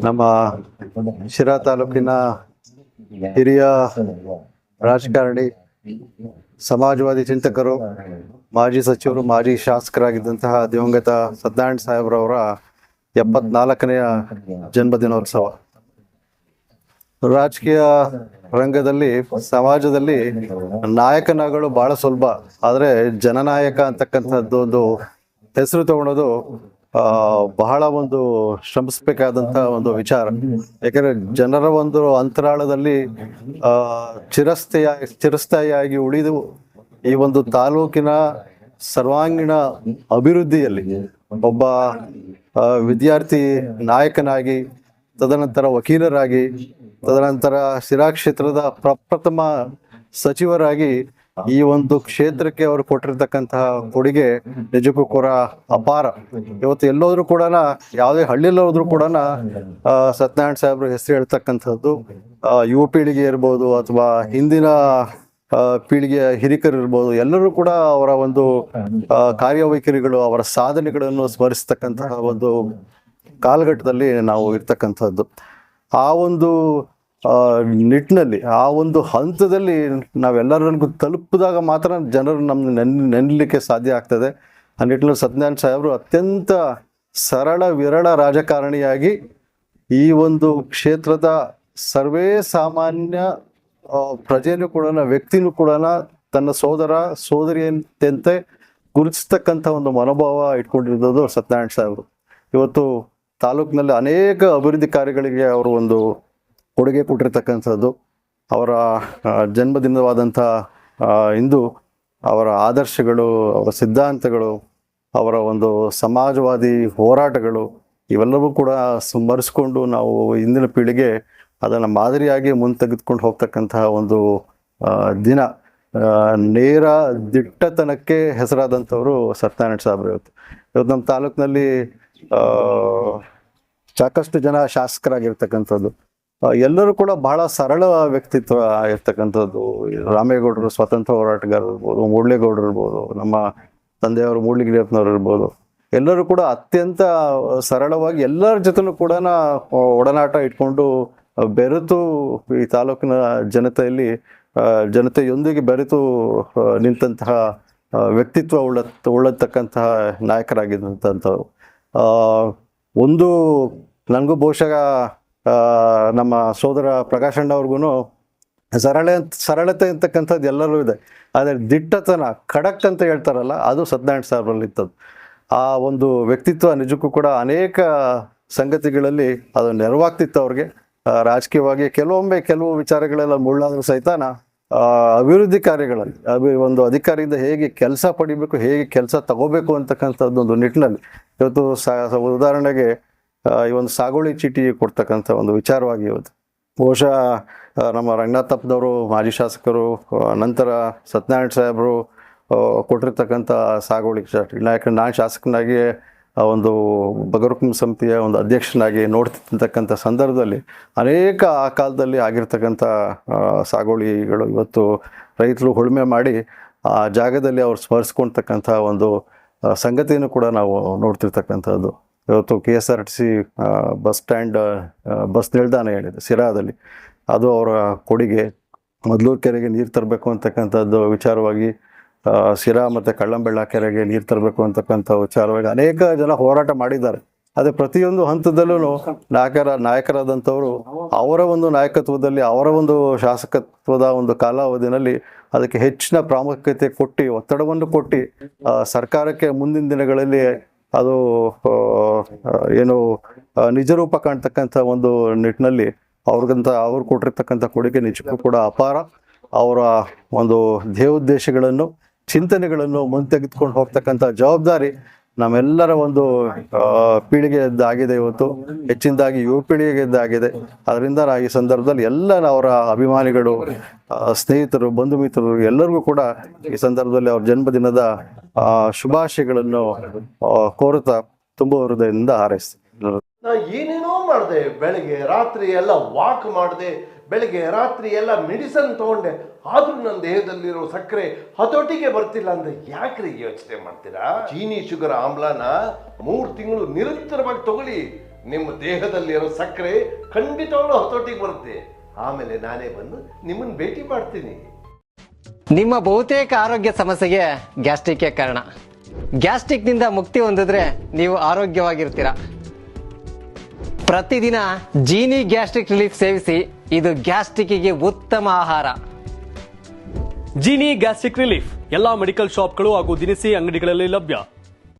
ನಮ್ಮ ಶಿರಾ ತಾಲೂಕಿನ ಹಿರಿಯ ರಾಜಕಾರಣಿ, ಸಮಾಜವಾದಿ ಚಿಂತಕರು, ಮಾಜಿ ಸಚಿವರು, ಮಾಜಿ ಶಾಸಕರಾಗಿದ್ದಂತಹ ದಿವಂಗತ ಸತ್ಯನಾರಾಯಣ ಸಾಹೇಬ್ರವರ 74ನೆಯ ಜನ್ಮದಿನೋತ್ಸವ. ರಾಜಕೀಯ ರಂಗದಲ್ಲಿ, ಸಮಾಜದಲ್ಲಿ ನಾಯಕನಾಗಳು ಬಹಳ ಸುಲಭ, ಆದರೆ ಜನನಾಯಕ ಅಂತಕ್ಕಂಥದ್ದು ಒಂದು ಹೆಸರು ತಗೊಳೋದು ಬಹಳ ಒಂದು ಶ್ರಮಿಸಬೇಕಾದಂಥ ಒಂದು ವಿಚಾರ. ಯಾಕಂದರೆ ಜನರ ಒಂದು ಅಂತರಾಳದಲ್ಲಿ ಚಿರಸ್ಥಾಯಿಯಾಗಿ ಉಳಿದು ಈ ಒಂದು ತಾಲೂಕಿನ ಸರ್ವಾಂಗೀಣ ಅಭಿವೃದ್ಧಿಯಲ್ಲಿ ಒಬ್ಬ ವಿದ್ಯಾರ್ಥಿ ನಾಯಕನಾಗಿ, ತದನಂತರ ವಕೀಲರಾಗಿ, ತದನಂತರ ಶಿರಾ ಕ್ಷೇತ್ರದ ಪ್ರಪ್ರಥಮ ಸಚಿವರಾಗಿ ಈ ಒಂದು ಕ್ಷೇತ್ರಕ್ಕೆ ಅವರು ಕೊಟ್ಟಿರ್ತಕ್ಕಂತಹ ಕೊಡುಗೆ ನಿಜಕ್ಕೂ ಕೂಡ ಅಪಾರ. ಇವತ್ತು ಎಲ್ಲೋದ್ರೂ ಕೂಡ, ಯಾವುದೇ ಹಳ್ಳಿಯಲ್ಲಿ ಹೋದ್ರೂ ಕೂಡ ಸತ್ಯನಾರಾಯಣ ಸಾಹೇಬ್ರ ಹೆಸರು ಹೇಳ್ತಕ್ಕಂಥದ್ದು ಯುವ ಪೀಳಿಗೆ ಇರ್ಬೋದು ಅಥವಾ ಹಿಂದಿನ ಪೀಳಿಗೆಯ ಹಿರಿಕರು ಇರ್ಬೋದು, ಎಲ್ಲರೂ ಕೂಡ ಅವರ ಒಂದು ಕಾರ್ಯವೈಖರಿಗಳು, ಅವರ ಸಾಧನೆಗಳನ್ನು ಸ್ಮರಿಸ್ತಕ್ಕಂತಹ ಒಂದು ಕಾಲಘಟ್ಟದಲ್ಲಿ ನಾವು ಇರ್ತಕ್ಕಂಥದ್ದು. ಆ ಒಂದು ನಿಟ್ಟಿನಲ್ಲಿ, ಆ ಒಂದು ಹಂತದಲ್ಲಿ ನಾವೆಲ್ಲರಿಗೂ ತಲುಪಿದಾಗ ಮಾತ್ರ ಜನರು ನಮ್ಮ ನೆನಲಿಕ್ಕೆ ಸಾಧ್ಯ ಆಗ್ತದೆ. ಆ ನಿಟ್ಟಿನಲ್ಲಿ ಸತ್ಯನಾರಾಯಣ ಸಾಹೇಬರು ಅತ್ಯಂತ ಸರಳ ವಿರಳ ರಾಜಕಾರಣಿಯಾಗಿ ಈ ಒಂದು ಕ್ಷೇತ್ರದ ಸರ್ವೇ ಸಾಮಾನ್ಯ ಪ್ರಜೆನೂ ಕೂಡ, ವ್ಯಕ್ತಿನೂ ಕೂಡ ತನ್ನ ಸೋದರ ಸೋದರಿಯಂತೆ ಗುರುತಿಸ್ತಕ್ಕಂಥ ಒಂದು ಮನೋಭಾವ ಇಟ್ಕೊಂಡಿರೋದು ಸತ್ಯನಾರಾಯಣ ಸಾಹೇಬರು. ಇವತ್ತು ತಾಲೂಕಿನಲ್ಲಿ ಅನೇಕ ಅಭಿವೃದ್ಧಿ ಕಾರ್ಯಗಳಿಗೆ ಅವರು ಒಂದು ಕೊಡುಗೆ ಕೊಟ್ಟಿರ್ತಕ್ಕಂಥದ್ದು. ಅವರ ಜನ್ಮದಿನವಾದಂಥ ಇಂದು ಅವರ ಆದರ್ಶಗಳು, ಅವರ ಸಿದ್ಧಾಂತಗಳು, ಅವರ ಒಂದು ಸಮಾಜವಾದಿ ಹೋರಾಟಗಳು ಇವೆಲ್ಲವೂ ಕೂಡ ಸ್ಮರಿಸ್ಕೊಂಡು ನಾವು ಇಂದಿನ ಪೀಳಿಗೆ ಅದನ್ನು ಮಾದರಿಯಾಗಿ ತೆಗೆದುಕೊಂಡು ಹೋಗ್ತಕ್ಕಂತಹ ಒಂದು ದಿನ. ನೇರ ದಿಟ್ಟತನಕ್ಕೆ ಹೆಸರಾದಂಥವರು ಸತ್ಯನಾರಾಯಣ ಸಾಹೇಬ್ರು. ಇವತ್ತು ನಮ್ಮ ತಾಲೂಕಿನಲ್ಲಿ ಸಾಕಷ್ಟು ಜನ ಶಾಸಕರಾಗಿರ್ತಕ್ಕಂಥದ್ದು, ಎಲ್ಲರೂ ಕೂಡ ಬಹಳ ಸರಳ ವ್ಯಕ್ತಿತ್ವ ಇರ್ತಕ್ಕಂಥದ್ದು. ರಾಮೇಗೌಡರು ಸ್ವತಂತ್ರ ಹೋರಾಟಗಾರರು ಇರ್ಬೋದು, ಮೂಡ್ಲೇಗೌಡರು ಇರ್ಬೋದು, ನಮ್ಮ ತಂದೆಯವರು ಮೂಡ್ಲಿಗಿರಿಯಪ್ಪನವ್ರು ಇರ್ಬೋದು, ಎಲ್ಲರೂ ಕೂಡ ಅತ್ಯಂತ ಸರಳವಾಗಿ ಎಲ್ಲರ ಜೊತೆನೂ ಕೂಡ ಒಡನಾಟ ಇಟ್ಕೊಂಡು ಬೆರೆತು ಈ ತಾಲೂಕಿನ ಜನತೆಯೊಂದಿಗೆ ಬೆರೆತು ನಿಂತಹ ವ್ಯಕ್ತಿತ್ವ ಉಳ್ಳತಕ್ಕಂತಹ ನಾಯಕರಾಗಿದ್ದಂಥವ್ರು. ಒಂದು ನನಗೂ ಬಹುಶಃ ನಮ್ಮ ಸೋದರ ಪ್ರಕಾಶಣ್ಣ ಅವ್ರಿಗೂ ಸರಳತೆ ಅಂತಕ್ಕಂಥದ್ದು ಎಲ್ಲರೂ ಇದೆ, ಆದರೆ ದಿಟ್ಟತನ, ಖಡಕ್ ಅಂತ ಹೇಳ್ತಾರಲ್ಲ, ಅದು ಸತ್ಯನಾರಾಯಣ ಸಾಹೇಬ್ರಲ್ಲಿ ಇತ್ತದು. ಆ ಒಂದು ವ್ಯಕ್ತಿತ್ವ ನಿಜಕ್ಕೂ ಕೂಡ ಅನೇಕ ಸಂಗತಿಗಳಲ್ಲಿ ಅದು ನೆರವಾಗ್ತಿತ್ತು ಅವ್ರಿಗೆ. ರಾಜಕೀಯವಾಗಿ ಕೆಲವು ವಿಚಾರಗಳೆಲ್ಲ ಮುಳ್ಳಾದ್ರೂ ಸಹಿತ ಅಭಿವೃದ್ಧಿ ಕಾರ್ಯಗಳಲ್ಲಿ ಒಂದು ಅಧಿಕಾರಿಯಿಂದ ಹೇಗೆ ಕೆಲಸ ಪಡಿಬೇಕು, ಹೇಗೆ ಕೆಲಸ ತಗೋಬೇಕು ಅಂತಕ್ಕಂಥದ್ದು ಒಂದು ನಿಟ್ಟಿನಲ್ಲಿ ಇವತ್ತು ಉದಾಹರಣೆಗೆ ಈ ಒಂದು ಸಾಗುವಳಿ ಚೀಟಿ ಕೊಡ್ತಕ್ಕಂಥ ಒಂದು ವಿಚಾರವಾಗಿ ಇವತ್ತು ಬಹುಶಃ ನಮ್ಮ ರಂಗನಾಥಪ್ಪನವರು ಮಾಜಿ ಶಾಸಕರು, ನಂತರ ಸತ್ಯನಾರಾಯಣ ಸಾಹೇಬರು ಕೊಟ್ಟಿರ್ತಕ್ಕಂಥ ಸಾಗುವಳಿ ಚೀಟಿ, ಯಾಕಂದ್ರೆ ನಾನು ಶಾಸಕನಾಗಿ ಒಂದು ಬಗರುಕುಂ ಸಮಿತಿಯ ಒಂದು ಅಧ್ಯಕ್ಷನಾಗಿ ನೋಡ್ತಿರ್ತಕ್ಕಂಥ ಸಂದರ್ಭದಲ್ಲಿ ಅನೇಕ ಆ ಕಾಲದಲ್ಲಿ ಆಗಿರ್ತಕ್ಕಂಥ ಸಾಗುವಳಿಗಳು ಇವತ್ತು ರೈತರು ಉಳುಮೆ ಮಾಡಿ ಆ ಜಾಗದಲ್ಲಿ ಅವ್ರು ಸ್ಮರಿಸ್ಕೊಳ್ತಕ್ಕಂಥ ಒಂದು ಸಂಗತಿಯನ್ನು ಕೂಡ ನಾವು ನೋಡ್ತಿರ್ತಕ್ಕಂಥದ್ದು. ಇವತ್ತು KSRTC ಬಸ್ ಸ್ಟ್ಯಾಂಡ್, ಬಸ್ ನಿಲ್ದಾಣ ಏನಿದೆ ಸಿರಾದಲ್ಲಿ, ಅದು ಅವರ ಕೊಡುಗೆ. ಮೊದಲೂರು ಕೆರೆಗೆ ನೀರು ತರಬೇಕು ಅಂತಕ್ಕಂಥದ್ದು ವಿಚಾರವಾಗಿ, ಸಿರಾ ಮತ್ತು ಕಳ್ಳಂಬೆಳ್ಳ ಕೆರೆಗೆ ನೀರು ತರಬೇಕು ಅಂತಕ್ಕಂಥ ವಿಚಾರವಾಗಿ ಅನೇಕ ಜನ ಹೋರಾಟ ಮಾಡಿದ್ದಾರೆ. ಅದೇ ಪ್ರತಿಯೊಂದು ಹಂತದಲ್ಲೂ ನಾಯಕರಾದಂಥವರು ಅವರ ಒಂದು ನಾಯಕತ್ವದಲ್ಲಿ, ಅವರ ಒಂದು ಶಾಸಕತ್ವದ ಒಂದು ಕಾಲಾವಧಿನಲ್ಲಿ ಅದಕ್ಕೆ ಹೆಚ್ಚಿನ ಪ್ರಾಮುಖ್ಯತೆ ಕೊಟ್ಟು, ಒತ್ತಡವನ್ನು ಕೊಟ್ಟು ಸರ್ಕಾರಕ್ಕೆ ಮುಂದಿನ ದಿನಗಳಲ್ಲಿ ಅದು ಏನು ನಿಜರೂಪ ಕಾಣ್ತಕ್ಕಂಥ ಒಂದು ನಿಟ್ಟಿನಲ್ಲಿ ಅವ್ರು ಕೊಟ್ಟಿರ್ತಕ್ಕಂಥ ಕೊಡುಗೆ ನಿಜಕ್ಕೂ ಕೂಡ ಅಪಾರ. ಅವರ ಒಂದು ಧ್ಯೇಯೋದ್ದೇಶಗಳನ್ನು, ಚಿಂತನೆಗಳನ್ನು ತೆಗೆದುಕೊಂಡು ಹೋಗ್ತಕ್ಕಂಥ ಜವಾಬ್ದಾರಿ ನಮ್ಮೆಲ್ಲರ ಒಂದು ಪೀಳಿಗೆಯದ್ದಾಗಿದೆ. ಇವತ್ತು ಹೆಚ್ಚಿನದಾಗಿ ಯುವ ಪೀಳಿಗೆಯದ್ದಾಗಿದೆ. ಅದರಿಂದ ಈ ಸಂದರ್ಭದಲ್ಲಿ ಎಲ್ಲ ಅವರ ಅಭಿಮಾನಿಗಳು, ಸ್ನೇಹಿತರು, ಬಂಧು ಮಿತ್ರರು ಎಲ್ಲರಿಗೂ ಕೂಡ ಈ ಸಂದರ್ಭದಲ್ಲಿ ಅವ್ರ ಜನ್ಮದಿನದ ಶುಭಾಶಯಗಳನ್ನು ಕೋರುತ್ತಾ ತುಂಬ ಹೃದಯದಿಂದ ಹಾರೈಸ್ತೀನಿ. ನಾ ಏನೇನೋ ಮಾಡಿದೆ, ಬೆಳಗ್ಗೆ ರಾತ್ರಿ ಎಲ್ಲ ವಾಕ್ ಮಾಡಿದೆ, ಬೆಳಗ್ಗೆ ರಾತ್ರಿ ಎಲ್ಲ ಮೆಡಿಸನ್ ತಗೊಂಡೆ, ಆದ್ರೂ ನನ್ನ ದೇಹದಲ್ಲಿರೋ ಸಕ್ಕರೆ ಹತೋಟಿಗೆ ಬರ್ತಿಲ್ಲ ಅಂದ್ರೆ ಯಾಕ್ರಿ ಯೋಚನೆ ಮಾಡ್ತೀರಾ? ಚೀನಿ ಶುಗರ್ ಆಮ್ಲನ 3 ತಿಂಗಳು ನಿರಂತರವಾಗಿ ತಗೊಳ್ಳಿ, ನಿಮ್ಮ ದೇಹದಲ್ಲಿರೋ ಸಕ್ಕರೆ ಖಂಡಿತವಾಗ್ಲೂ ಹತೋಟಿಗೆ ಬರುತ್ತೆ. ಆಮೇಲೆ ನಾನೇ ಬಂದು ನಿಮ್ಮನ್ನು ಭೇಟಿ ಮಾಡ್ತೀನಿ. ನಿಮ್ಮ ಬಹುತೇಕ ಆರೋಗ್ಯ ಸಮಸ್ಯೆಗೆ ಗ್ಯಾಸ್ಟ್ರಿಕ್ ಕಾರಣ. ಗ್ಯಾಸ್ಟ್ರಿಕ್ ನಿಂದ ಮುಕ್ತಿ ಹೊಂದಿದ್ರೆ ನೀವು ಆರೋಗ್ಯವಾಗಿರ್ತೀರಾ. ಪ್ರತಿದಿನ ಜೀನಿ ಗ್ಯಾಸ್ಟ್ರಿಕ್ ರಿಲೀಫ್ ಸೇವಿಸಿ. ಇದು ಗ್ಯಾಸ್ಟ್ರಿಕ್ಗೆ ಉತ್ತಮ ಆಹಾರ. ಜೀನಿ ಗ್ಯಾಸ್ಟ್ರಿಕ್ ರಿಲೀಫ್ ಎಲ್ಲಾ ಮೆಡಿಕಲ್ ಶಾಪ್ಗಳು ಹಾಗೂ ದಿನಸಿ ಅಂಗಡಿಗಳಲ್ಲಿ ಲಭ್ಯ.